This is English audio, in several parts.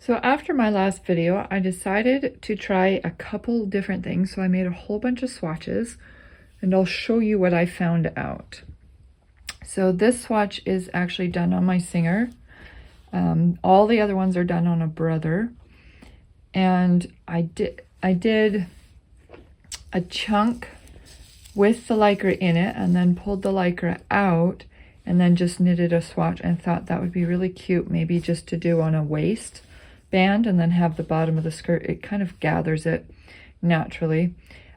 So after my last video, I decided to try a couple different things. So I made a whole bunch of swatches and I'll show you what I found out. So this swatch is actually done on my Singer. All the other ones are done on a Brother. And I did a chunk with the Lycra in it and then pulled the Lycra out and then just knitted a swatch and thought that would be really cute, maybe just to do on a waist band and then have the bottom of the skirt. It kind of gathers it naturally.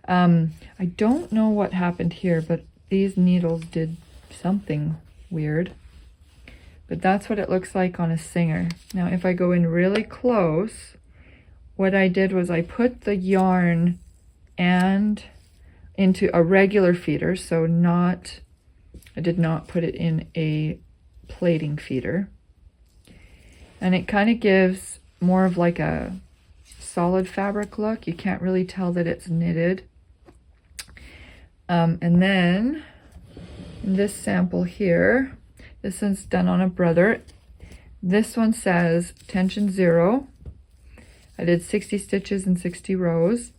I don't know what happened here, but these needles did something weird. But that's what it looks like on a Singer. Now if I go in really close, what I did was I put the yarn and into a regular feeder, so I did not put it in a plaiting feeder. And it kind of gives more of like a solid fabric look. You can't really tell that it's knitted. And then in this sample here, this one's done on a Brother. This one says tension 0. I did 60 stitches and 60 rows.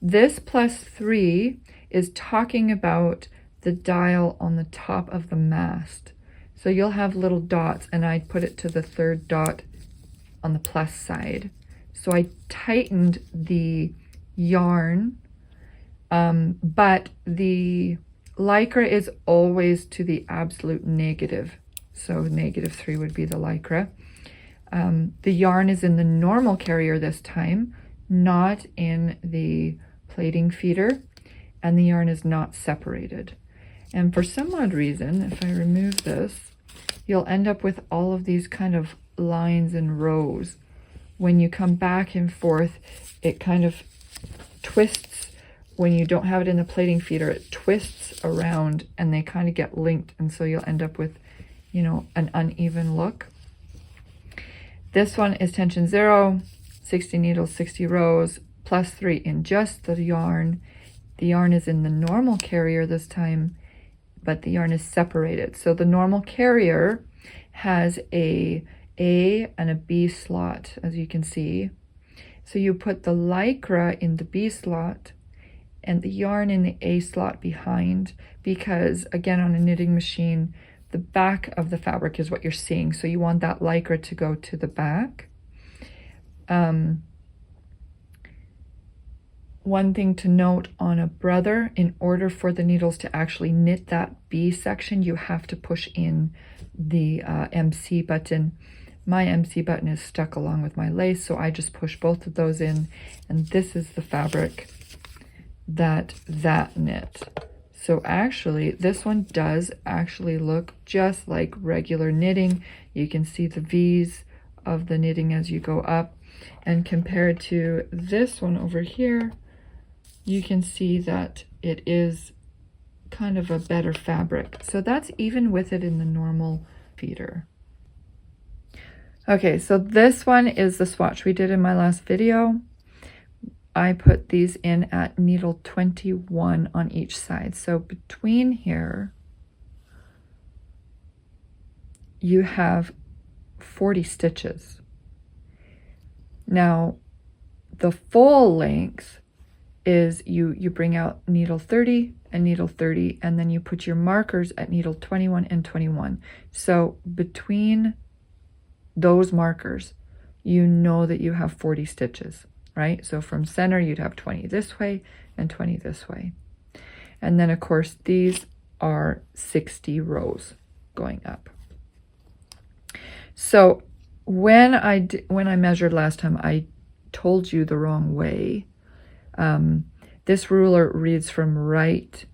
This +3 is talking about the dial on the top of the mast. So you'll have little dots, and I put it to the third dot on the plus side. So I tightened the yarn, but the Lycra is always to the absolute negative. So -3 would be the Lycra. The yarn is in the normal carrier this time, not in the plaiting feeder, and the yarn is not separated. And for some odd reason, if I remove this, you'll end up with all of these kind of lines and rows. When you come back and forth, it kind of twists. When you don't have it in the plaiting feeder, it twists around and they kind of get linked, and so you'll end up with, you know, an uneven look. This one is tension 0, 60 needles, 60 rows, +3 in just the yarn. The yarn is in the normal carrier this time, but the yarn is separated. So the normal carrier has a and a B slot, as you can see. So you put the Lycra in the B slot and the yarn in the A slot behind, because again, on a knitting machine, the back of the fabric is what you're seeing. So you want that Lycra to go to the back. One thing to note on a Brother, in order for the needles to actually knit that B section, you have to push in the MC button. My MC button is stuck along with my lace, so I just push both of those in, and this is the fabric that knit. So actually, this one does actually look just like regular knitting. You can see the V's of the knitting as you go up, and compared to this one over here, you can see that it is kind of a better fabric. So that's even with it in the normal feeder. Okay, so this one is the swatch we did in my last video. I put these in at needle 21 on each side. So between here, you have 40 stitches. Now, the full length is you bring out needle 30 and needle 30, and then you put your markers at needle 21 and 21. So between those markers, you know that you have 40 stitches, right? So from center, you'd have 20 this way and 20 this way. And then of course, these are 60 rows going up. So when I measured last time, I told you the wrong way. This ruler reads from right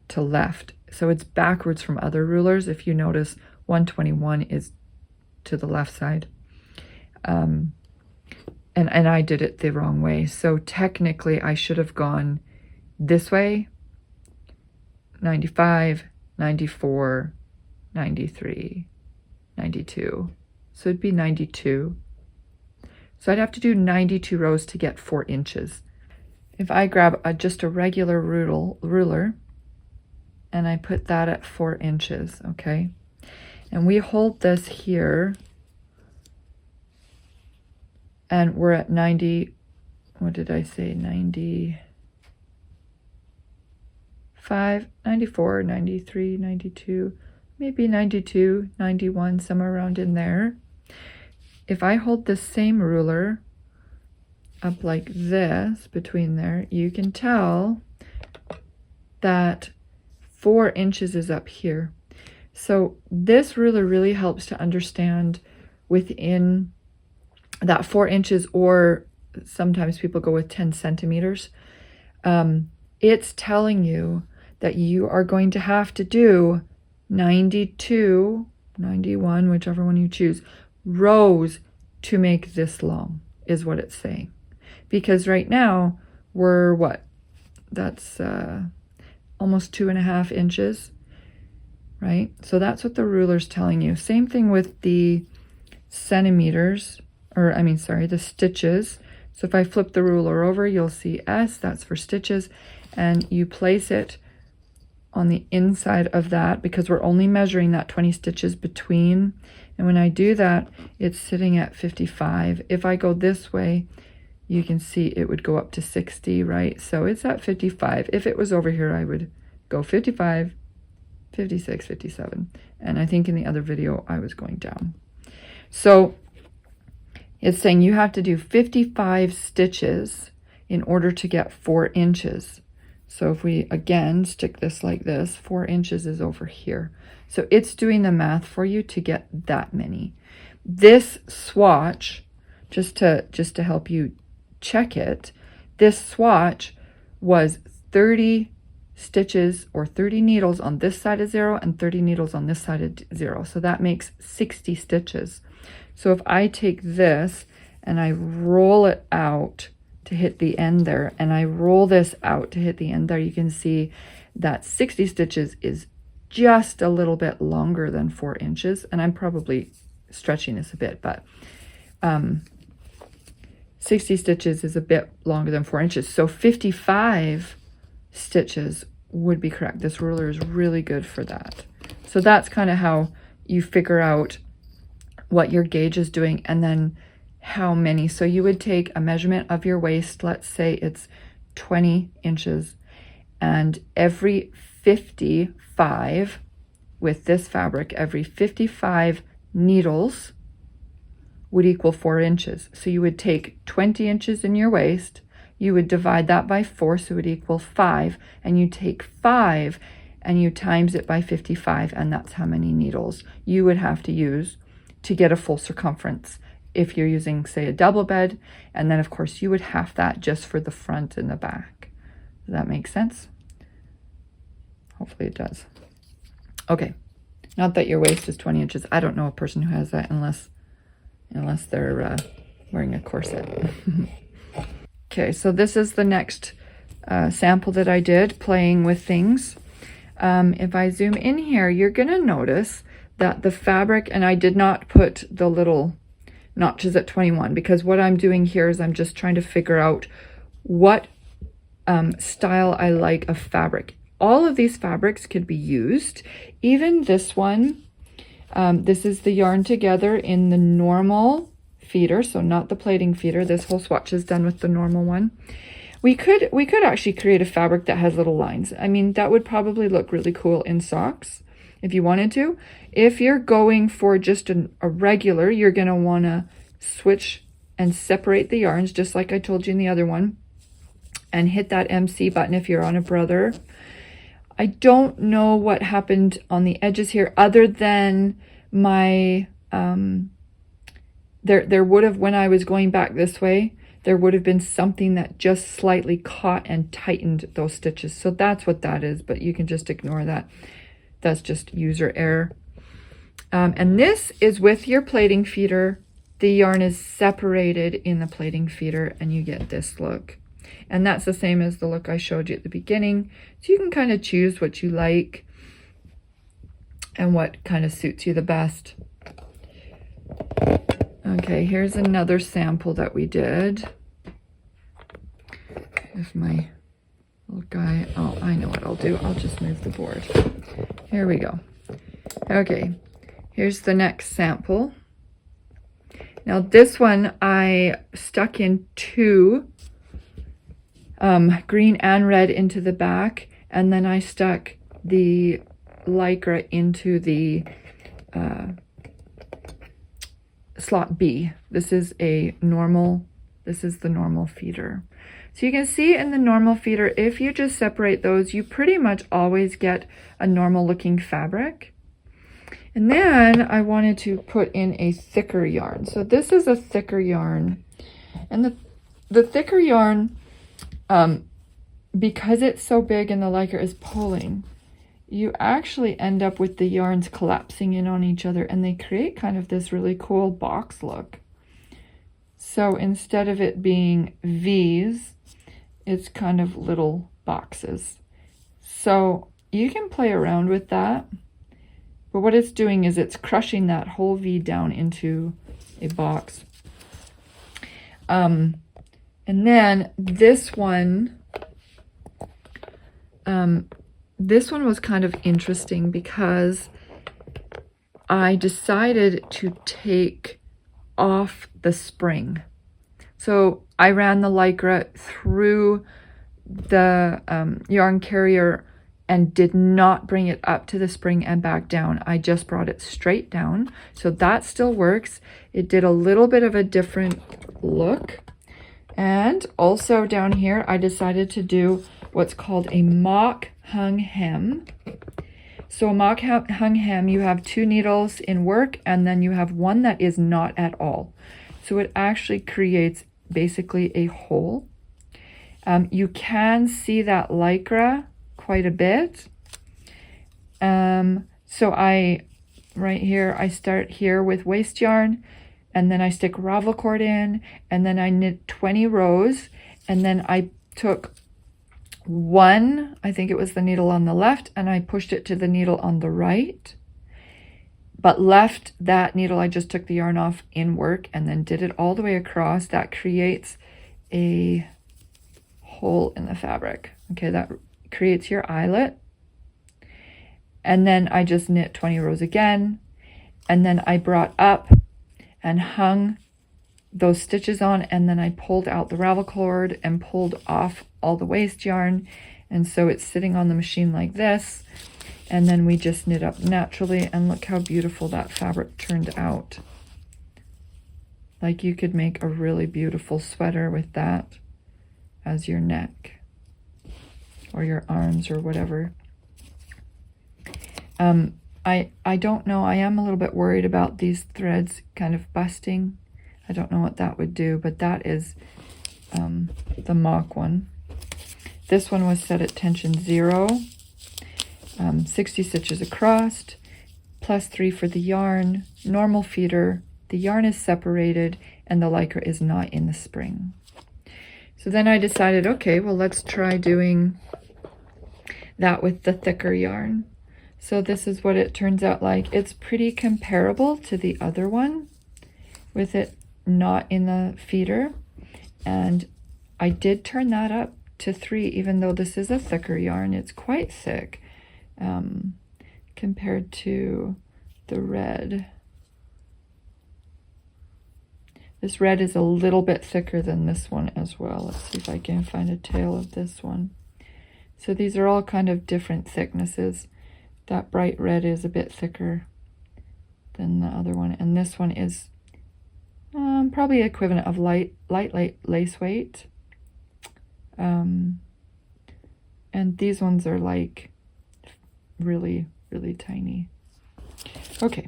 to left, so it's backwards from other rulers. If you notice, 121 is to the left side, and I did it the wrong way. So technically I should have gone this way: 95, 94, 93, 92. So it'd be 92. So I'd have to do 92 rows to get 4 inches. If I grab just a regular ruler and I put that at 4 inches, okay? And we hold this here and we're at 90, what did I say, 95, 94, 93, 92, maybe 92, 91, somewhere around in there. If I hold the same ruler up like this between there, you can tell that 4 inches is up here. So this ruler really helps to understand within that 4 inches, or sometimes people go with 10 centimeters. It's telling you that you are going to have to do 92, 91, whichever one you choose, rows to make this long, is what it's saying. Because right now we're what? That's almost 2.5 inches, right? So that's what the ruler's telling you. Same thing with the centimeters, or I mean, sorry, the stitches. So if I flip the ruler over, you'll see S, that's for stitches, and you place it on the inside of that because we're only measuring that 20 stitches between. And when I do that, it's sitting at 55. If I go this way, you can see it would go up to 60, right? So it's at 55. If it was over here, I would go 55, 56, 57. And I think in the other video, I was going down. So it's saying you have to do 55 stitches in order to get 4 inches. So if we, again, stick this like this, 4 inches is over here. So it's doing the math for you to get that many. This swatch, just to help you check it, this swatch was 30 stitches or 30 needles on this side of 0 and 30 needles on this side of 0. So that makes 60 stitches. So if I take this and I roll it out to hit the end there, and I roll this out to hit the end there, you can see that 60 stitches is just a little bit longer than 4 inches. And I'm probably stretching this a bit, but 60 stitches is a bit longer than 4 inches. So 55 stitches would be correct. This ruler is really good for that. So that's kind of how you figure out what your gauge is doing and then how many. So you would take a measurement of your waist, let's say it's 20 inches, and every 55 with this fabric, every 55 needles would equal 4 inches. So you would take 20 inches in your waist, you would divide that by 4, so it would equal 5, and you take 5 and you times it by 55, and that's how many needles you would have to use to get a full circumference if you're using, say, a double bed. And then of course you would half that just for the front and the back. Does that make sense? Hopefully it does. Okay, not that your waist is 20 inches. I don't know a person who has that unless they're wearing a corset. Okay, so this is the next sample that I did, playing with things. If I zoom in here, you're gonna notice that the fabric, and I did not put the little notches at 21 because what I'm doing here is I'm just trying to figure out what style I like of fabric. All of these fabrics could be used. Even this one, this is the Yarn Together in the normal feeder, so not the plaiting feeder. This whole swatch is done with the normal one. We could actually create a fabric that has little lines. I mean, that would probably look really cool in socks if you wanted to. If you're going for just a regular, you're going to want to switch and separate the yarns, just like I told you in the other one, and hit that MC button if you're on a brother. I don't know what happened on the edges here other than my, there would have, when I was going back this way, there would have been something that just slightly caught and tightened those stitches. So that's what that is, but you can just ignore that. That's just user error. And this is with your plaiting feeder. The yarn is separated in the plaiting feeder and you get this look. And that's the same as the look I showed you at the beginning. So you can kind of choose what you like and what kind of suits you the best. Okay, here's another sample that we did. Here's my little guy. Oh, I know what I'll do. I'll just move the board. Here we go. Okay, here's the next sample. Now this one I stuck in two green and red into the back, and then I stuck the Lycra into the slot B. This is the normal feeder. So you can see in the normal feeder, if you just separate those, you pretty much always get a normal looking fabric. And then I wanted to put in a thicker yarn. So this is a thicker yarn. And the thicker yarn, because it's so big and the Lycra is pulling, you actually end up with the yarns collapsing in on each other, and they create kind of this really cool box look. So instead of it being V's, it's kind of little boxes. So you can play around with that, but what it's doing is it's crushing that whole V down into a box. And then this one was kind of interesting because I decided to take off the spring. So I ran the Lycra through the yarn carrier and did not bring it up to the spring and back down. I just brought it straight down. So that still works. It did a little bit of a different look. And also down here, I decided to do what's called a mock hung hem. So a mock hung hem, you have two needles in work, and then you have one that is not at all. So it actually creates basically a hole. You can see that Lycra quite a bit. So right here, I start here with waste yarn, and then I stick ravel cord in, and then I knit 20 rows, and then I took one, I think it was the needle on the left, and I pushed it to the needle on the right, but left that needle, I just took the yarn off in work and then did it all the way across. That creates a hole in the fabric. Okay, that creates your eyelet. And then I just knit 20 rows again, and then I brought up and hung those stitches on, and then I pulled out the ravel cord and pulled off all the waste yarn, and so it's sitting on the machine like this, and then we just knit up naturally, and look how beautiful that fabric turned out. Like, you could make a really beautiful sweater with that as your neck or your arms or whatever. I don't know, I am a little bit worried about these threads kind of busting. I don't know what that would do, but that is the mock one. This one was set at tension 0, 60 stitches across, plus 3 for the yarn, normal feeder, the yarn is separated, and the Lycra is not in the spring. So then I decided, okay, well, let's try doing that with the thicker yarn. So this is what it turns out like. It's pretty comparable to the other one with it not in the feeder, and I did turn that up to 3, even though this is a thicker yarn. It's quite thick compared to the red. This red is a little bit thicker than this one as well. Let's see if I can find a tail of this one. So these are all kind of different thicknesses. That bright red is a bit thicker than the other one, and this one is probably equivalent of light lace weight. And these ones are like really, really tiny. Okay.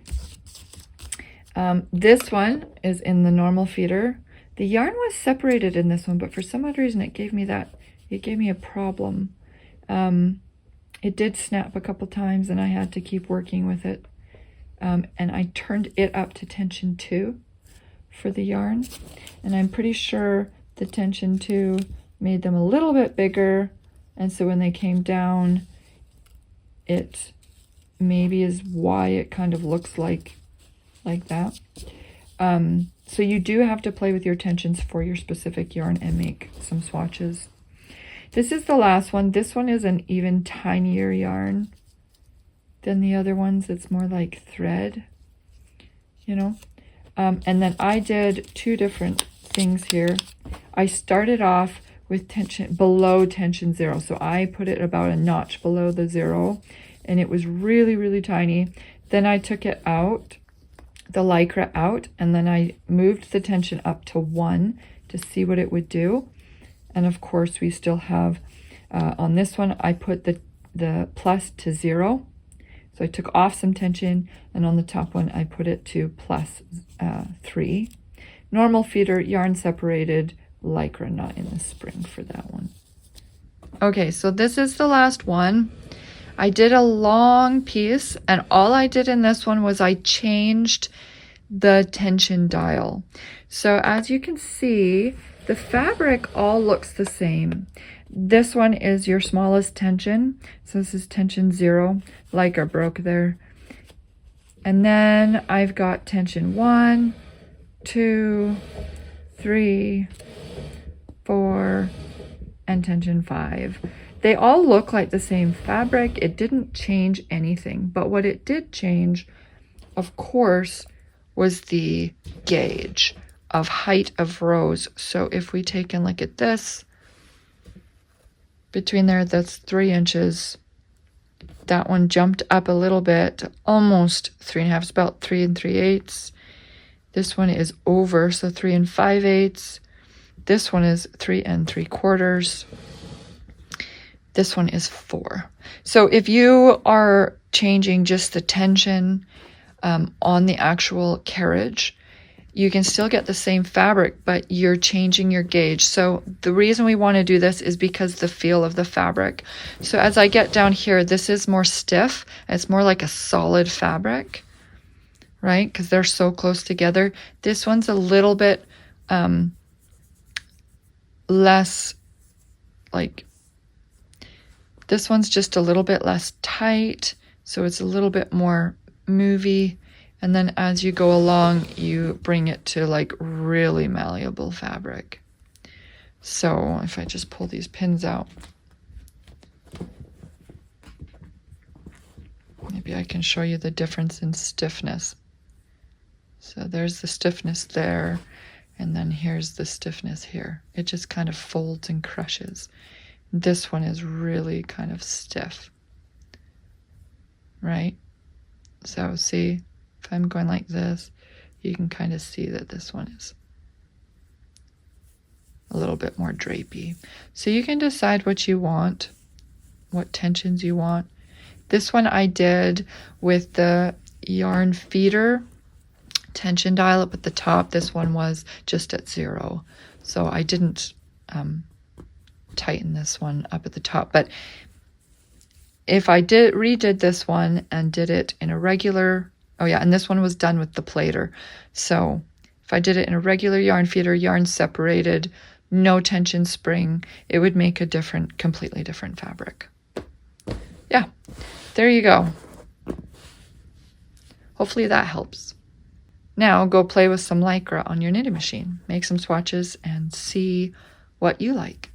This one is in the normal feeder. The yarn was separated in this one, but for some odd reason it gave me a problem. It did snap a couple times and I had to keep working with it. And I turned it up to tension 2 for the yarn, and I'm pretty sure the tension 2 made them a little bit bigger, and so when they came down, it maybe is why it kind of looks like that. So you do have to play with your tensions for your specific yarn and make some swatches. This is the last one. This one is an even tinier yarn than the other ones. It's more like thread, you know. And then I did two different things here. I started off with tension below tension 0. So I put it about a notch below the 0, and it was really, really tiny. Then I took it out, the Lycra out, and then I moved the tension up to 1 to see what it would do. And of course we still have, on this one, I put the plus to 0. So I took off some tension, and on the top one, I put it to plus 3. Normal feeder, yarn separated, Lycra, not in the spring for that one. Okay, so this is the last one. I did a long piece, and all I did in this one was I changed the tension dial. So as you can see, the fabric all looks the same. This one is your smallest tension. So this is tension 0, Lycra broke there. And then I've got tension 1, 2, 3, 4, and tension 5. They all look like the same fabric. It didn't change anything, but what it did change, of course, was the gauge of height of rows. So if we take and look at this, between there, that's 3 inches. That one jumped up a little bit, almost 3.5, it's about 3 3/8. This one is over, so 3 5/8. This one is 3 3/4. This one is 4. So if you are changing just the tension on the actual carriage, you can still get the same fabric, but you're changing your gauge. So the reason we want to do this is because the feel of the fabric. So as I get down here, this is more stiff. It's more like a solid fabric, right? Because they're so close together. This one's a little bit less, like, this one's just a little bit less tight. So it's a little bit more movey. And then as you go along, you bring it to like really malleable fabric. So if I just pull these pins out, maybe I can show you the difference in stiffness. So there's the stiffness there, and then here's the stiffness here. It just kind of folds and crushes. This one is really kind of stiff, right? So see, if I'm going like this, you can kind of see that this one is a little bit more drapey. So you can decide what you want, what tensions you want. This one I did with the yarn feeder tension dial up at the top. This one was just at 0. So I didn't tighten this one up at the top. But if I redid this one and did it in a regular, oh yeah, and this one was done with the plater. So if I did it in a regular yarn feeder, yarn separated, no tension spring, it would make a completely different fabric. Yeah, there you go. Hopefully that helps. Now go play with some Lycra on your knitting machine. Make some swatches and see what you like.